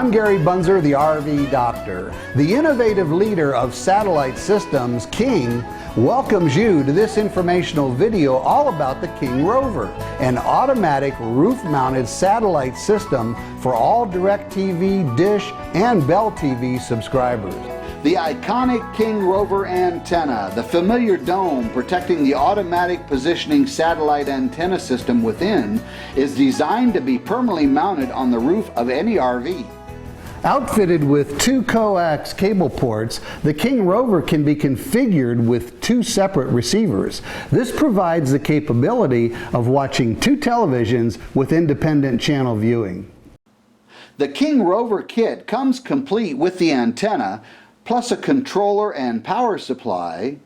I'm Gary Bunzer, the RV Doctor. The innovative leader of satellite systems, King, welcomes you to this informational video all about the King Rover, an automatic roof-mounted satellite system for all DirecTV, Dish, and Bell TV subscribers. The iconic King Rover antenna, the familiar dome protecting the automatic positioning satellite antenna system within, is designed to be permanently mounted on the roof of any RV. Outfitted with 2 coax cable ports, the King Rover can be configured with 2 separate receivers. This provides the capability of watching 2 televisions with independent channel viewing. The King Rover kit comes complete with the antenna, plus a controller and power supply,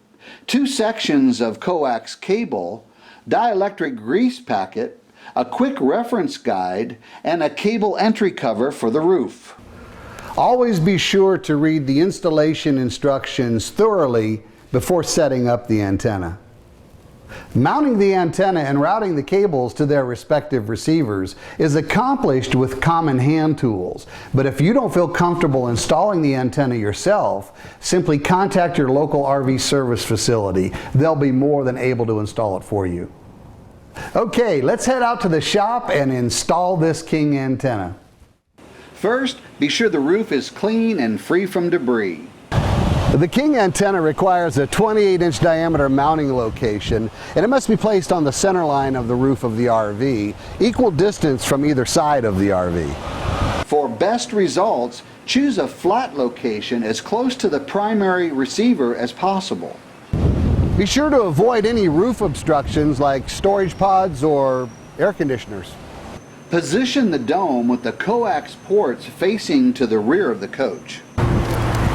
2 sections of coax cable, dielectric grease packet, a quick reference guide, and a cable entry cover for the roof. Always be sure to read the installation instructions thoroughly before setting up the antenna. Mounting the antenna and routing the cables to their respective receivers is accomplished with common hand tools. But if you don't feel comfortable installing the antenna yourself, simply contact your local RV service facility. They'll be more than able to install it for you. Okay, let's head out to the shop and install this King antenna. First, be sure the roof is clean and free from debris. The King antenna requires a 28-inch diameter mounting location, and it must be placed on the center line of the roof of the RV, equal distance from either side of the RV. For best results, choose a flat location as close to the primary receiver as possible. Be sure to avoid any roof obstructions like storage pods or air conditioners. Position the dome with the coax ports facing to the rear of the coach.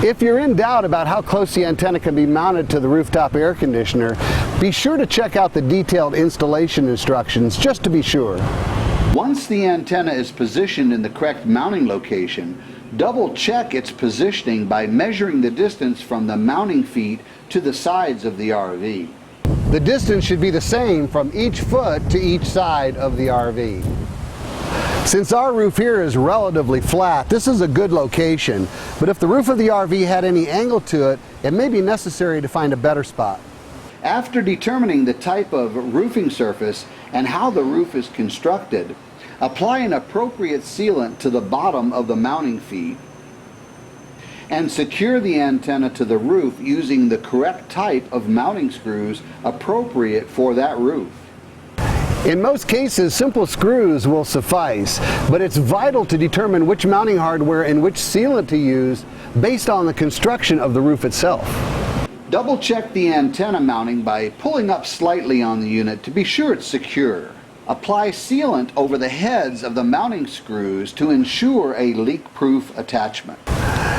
If you're in doubt about how close the antenna can be mounted to the rooftop air conditioner, be sure to check out the detailed installation instructions just to be sure. Once the antenna is positioned in the correct mounting location, double check its positioning by measuring the distance from the mounting feet to the sides of the RV. The distance should be the same from each foot to each side of the RV. Since our roof here is relatively flat, this is a good location, but if the roof of the RV had any angle to it, it may be necessary to find a better spot. After determining the type of roofing surface and how the roof is constructed, apply an appropriate sealant to the bottom of the mounting feet and secure the antenna to the roof using the correct type of mounting screws appropriate for that roof. In most cases, simple screws will suffice, but it's vital to determine which mounting hardware and which sealant to use based on the construction of the roof itself. Double check the antenna mounting by pulling up slightly on the unit to be sure it's secure. Apply sealant over the heads of the mounting screws to ensure a leak-proof attachment.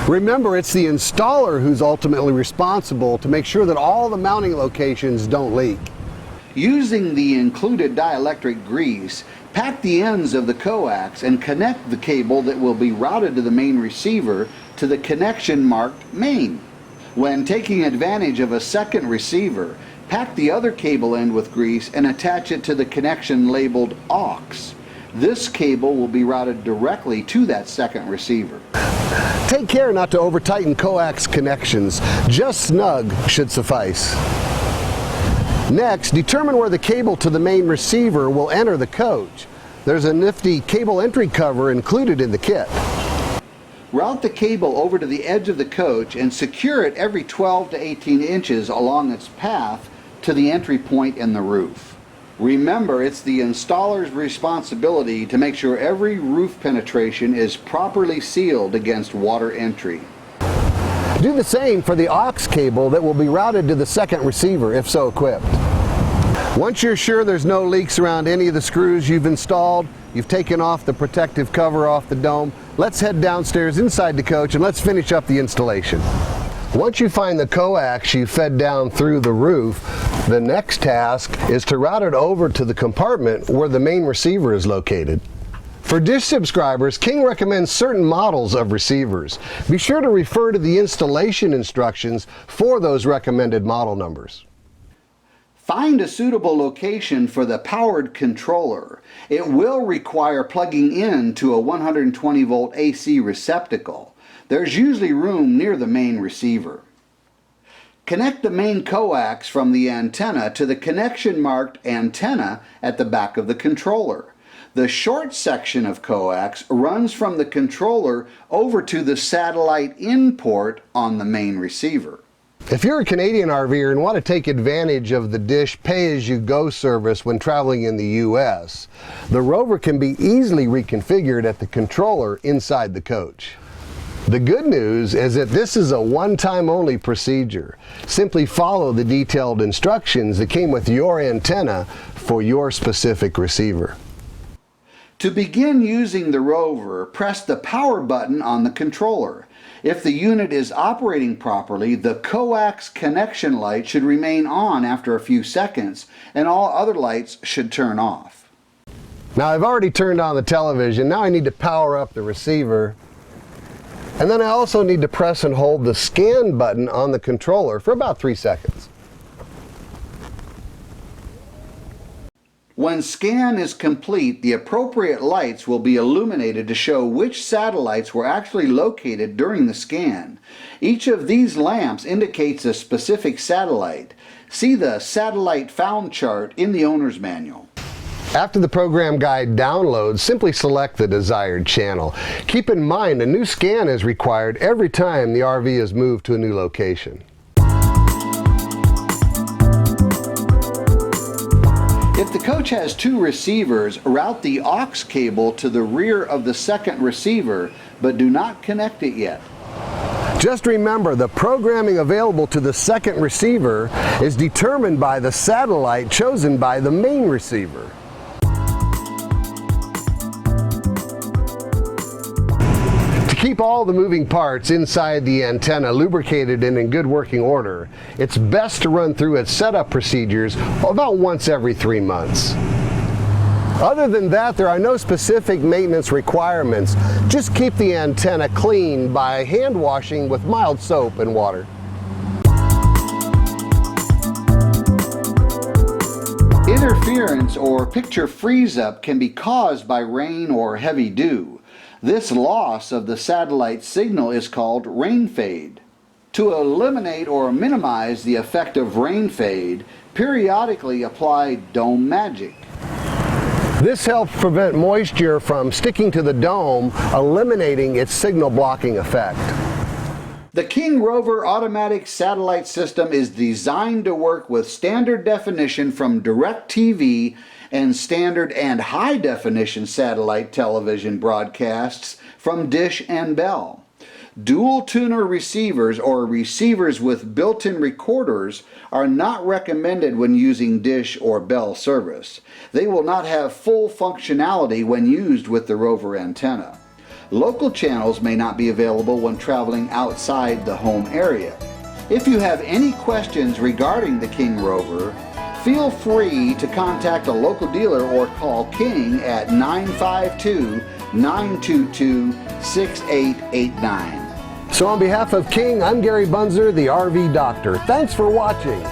Remember, it's the installer who's ultimately responsible to make sure that all the mounting locations don't leak. Using the included dielectric grease, pack the ends of the coax and connect the cable that will be routed to the main receiver to the connection marked main. When taking advantage of a second receiver, pack the other cable end with grease and attach it to the connection labeled aux. This cable will be routed directly to that second receiver. Take care not to over-tighten coax connections. Just snug should suffice. Next, determine where the cable to the main receiver will enter the coach. There's a nifty cable entry cover included in the kit. Route the cable over to the edge of the coach and secure it every 12 to 18 inches along its path to the entry point in the roof. Remember, it's the installer's responsibility to make sure every roof penetration is properly sealed against water entry. Do the same for the aux cable that will be routed to the second receiver if so equipped. Once you're sure there's no leaks around any of the screws you've installed, you've taken off the protective cover off the dome, let's head downstairs inside the coach and let's finish up the installation. Once you find the coax you fed down through the roof, the next task is to route it over to the compartment where the main receiver is located. For Dish subscribers, King recommends certain models of receivers. Be sure to refer to the installation instructions for those recommended model numbers. Find a suitable location for the powered controller. It will require plugging in to a 120 volt AC receptacle. There's usually room near the main receiver. Connect the main coax from the antenna to the connection marked antenna at the back of the controller. The short section of coax runs from the controller over to the satellite in port on the main receiver. If you're a Canadian RVer and want to take advantage of the Dish pay-as-you-go service when traveling in the U.S., the Rover can be easily reconfigured at the controller inside the coach. The good news is that this is a one-time only procedure. Simply follow the detailed instructions that came with your antenna for your specific receiver. To begin using the Rover, press the power button on the controller. If the unit is operating properly, the coax connection light should remain on after a few seconds, and all other lights should turn off. Now I've already turned on the television. Now I need to power up the receiver. And then I also need to press and hold the scan button on the controller for about 3 seconds. When scan is complete, the appropriate lights will be illuminated to show which satellites were actually located during the scan. Each of these lamps indicates a specific satellite. See the satellite found chart in the owner's manual. After the program guide downloads, simply select the desired channel. Keep in mind a new scan is required every time the RV is moved to a new location. If the coach has 2 receivers, route the aux cable to the rear of the second receiver, but do not connect it yet. Just remember, the programming available to the second receiver is determined by the satellite chosen by the main receiver. To keep all the moving parts inside the antenna lubricated and in good working order, it's best to run through its setup procedures about once every 3 months. Other than that, there are no specific maintenance requirements. Just keep the antenna clean by hand washing with mild soap and water. Interference or picture freeze-up can be caused by rain or heavy dew. This loss of the satellite signal is called rain fade. To eliminate or minimize the effect of rain fade, periodically apply Dome Magic. This helps prevent moisture from sticking to the dome, eliminating its signal blocking effect. The King Rover automatic satellite system is designed to work with standard definition from DirecTV and standard and high definition satellite television broadcasts from Dish and Bell. Dual tuner receivers or receivers with built-in recorders are not recommended when using Dish or Bell service. They will not have full functionality when used with the Rover antenna. Local channels may not be available when traveling outside the home area. If you have any questions regarding the King Rover, feel free to contact a local dealer or call King at 952-922-6889. So on behalf of King, I'm Gary Bunzer, the RV Doctor. Thanks for watching.